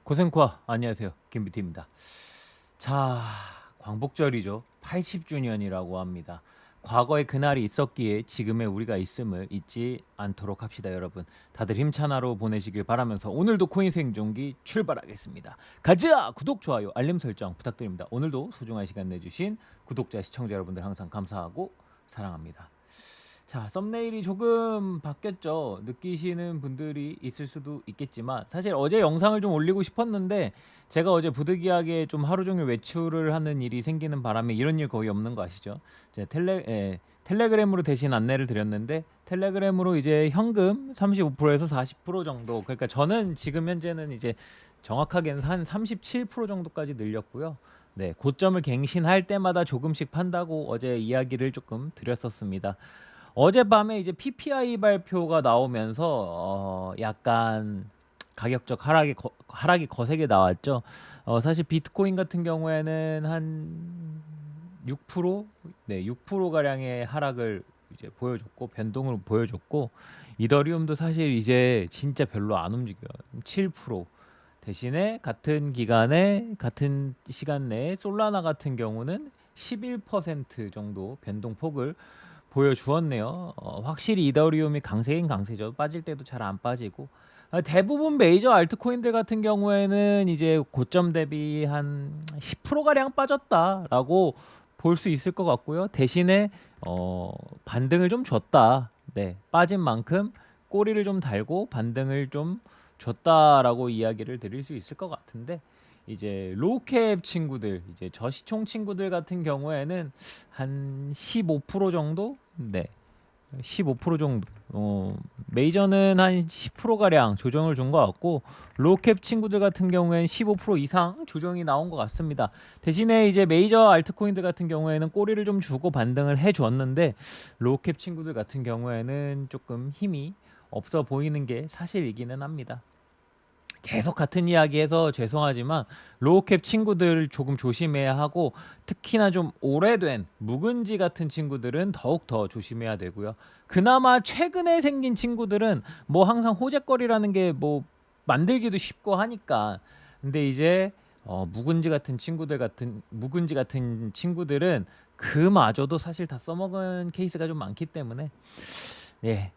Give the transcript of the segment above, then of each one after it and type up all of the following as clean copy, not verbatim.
고생과 안녕하세요. 김비티입니다. 자, 광복절이죠. 80주년이라고 합니다. 과거에 그날이 있었기에 지금의 우리가 있음을 잊지 않도록 합시다, 여러분. 다들 힘찬 하루 보내시길 바라면서 오늘도 코인 생존기 출발하겠습니다. 가자! 구독, 좋아요, 알림 설정 부탁드립니다. 오늘도 소중한 시간 내주신 구독자, 시청자 여러분들 항상 감사하고 사랑합니다. 자, 썸네일이 조금 바뀌었죠. 느끼시는 분들이 있을 수도 있겠지만 사실 어제 영상을 좀 올리고 싶었는데 제가 어제 부득이하게 좀 하루 종일 외출을 하는 일이 생기는 바람에 이런 일 거의 없는 거 아시죠? 이제 텔레그램으로 대신 안내를 드렸는데 텔레그램으로 이제 현금 35%에서 40% 정도, 그러니까 저는 지금 현재는 이제 정확하게는 한 37% 정도까지 늘렸고요. 네, 고점을 갱신할 때마다 조금씩 판다고 어제 이야기를 조금 드렸었습니다. 어젯밤에 이제 PPI 발표가 나오면서 약간 가격적 하락이 거세게 나왔죠. 사실 비트코인 같은 경우에는 한 6%, 네, 6% 가량의 하락을 이제 보여줬고 변동을 보여줬고, 이더리움도 사실 이제 진짜 별로 안 움직여요. 7%. 대신에 같은 기간에 같은 시간 내에 솔라나 같은 경우는 11% 정도 변동폭을 보여주었네요. 확실히 이더리움이 강세긴 강세죠. 빠질 때도 잘 안 빠지고, 대부분 메이저 알트코인들 같은 경우에는 이제 고점 대비 한 10%가량 빠졌다라고 볼 수 있을 것 같고요. 대신에 반등을 좀 줬다. 네, 빠진 만큼 꼬리를 좀 달고 반등을 좀 줬다라고 이야기를 드릴 수 있을 것 같은데, 이제 로우캡 친구들, 이제 저시총 친구들 같은 경우에는 한 15% 정도? 네. 15% 정도. 메이저는 한 10% 가량 조정을 준 것 같고, 로우캡 친구들 같은 경우에는 15% 이상 조정이 나온 것 같습니다. 대신에 이제 메이저 알트코인들 같은 경우에는 꼬리를 좀 주고 반등을 해 줬는데, 로우캡 친구들 같은 경우에는 조금 힘이 없어 보이는 게 사실이기는 합니다. 계속 같은 이야기해서 죄송하지만 로우캡 친구들 조금 조심해야 하고, 특히나 좀 오래된 묵은지 같은 친구들은 더욱 더 조심해야 되고요. 그나마 최근에 생긴 친구들은 뭐 항상 호재거리라는 게 뭐 만들기도 쉽고 하니까. 근데 이제 묵은지 같은 친구들은 그마저도 사실 다 써먹은 케이스가 좀 많기 때문에, 예,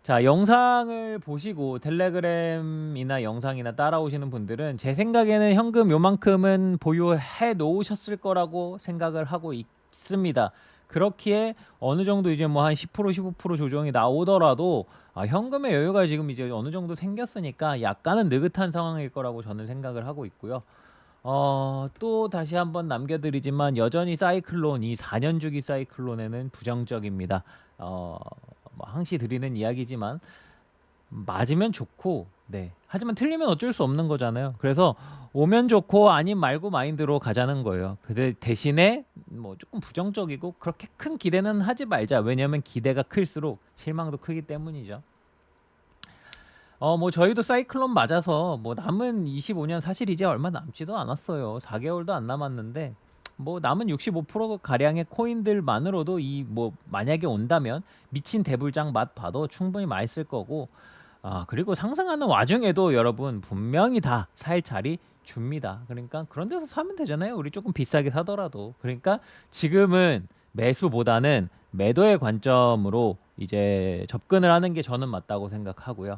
자, 영상을 보시고 텔레그램이나 영상이나 따라오시는 분들은 제 생각에는 현금 요만큼은 보유해 놓으셨을 거라고 생각을 하고 있습니다. 그렇기에 어느 정도 이제 뭐 한 10% 15% 조정이 나오더라도 현금의 여유가 지금 이제 어느 정도 생겼으니까 약간은 느긋한 상황일 거라고 저는 생각을 하고 있고요. 또 다시 한번 남겨드리지만 여전히 사이클론, 이 4년 주기 사이클론에는 부정적입니다. 뭐 항시 드리는 이야기지만 맞으면 좋고, 네, 하지만 틀리면 어쩔 수 없는 거잖아요. 그래서 오면 좋고 아님 말고 마인드로 가자는 거예요. 근데 대신에 뭐 조금 부정적이고 그렇게 큰 기대는 하지 말자. 왜냐면 기대가 클수록 실망도 크기 때문이죠. 뭐 저희도 사이클론 맞아서 뭐 남은 25년 사실 이제 얼마 남지도 않았어요. 4개월도 안 남았는데 뭐 남은 65% 가량의 코인들만으로도 이 뭐 만약에 온다면 미친 대불장 맛 봐도 충분히 맛있을 거고, 그리고 상승하는 와중에도 여러분 분명히 다 살 자리 줍니다. 그러니까 그런 데서 사면 되잖아요. 우리 조금 비싸게 사더라도. 그러니까 지금은 매수보다는 매도의 관점으로 이제 접근을 하는 게 저는 맞다고 생각하고요.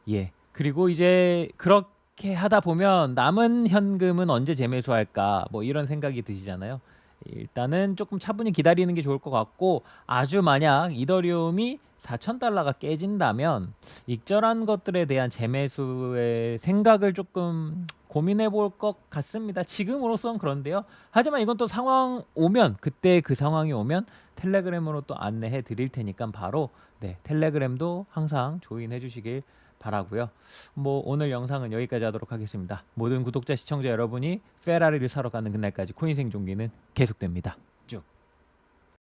예. 그리고 이제 그렇게 하다 보면 남은 현금은 언제 재매수할까? 뭐 이런 생각이 드시잖아요. 일단은 조금 차분히 기다리는 게 좋을 것 같고, 아주 만약 이더리움이 4,000달러가 깨진다면 익절한 것들에 대한 재매수의 생각을 조금 고민해 볼 것 같습니다. 지금으로선 그런데요. 하지만 이건 또 상황 오면, 그때 그 상황이 오면 텔레그램으로 또 안내해 드릴 테니까 바로, 네, 텔레그램도 항상 조인해 주시길 바라고요. 뭐 오늘 영상은 여기까지 하도록 하겠습니다. 모든 구독자 시청자 여러분이 페라리를 사러 가는 그날까지 코인 생존기는 계속됩니다.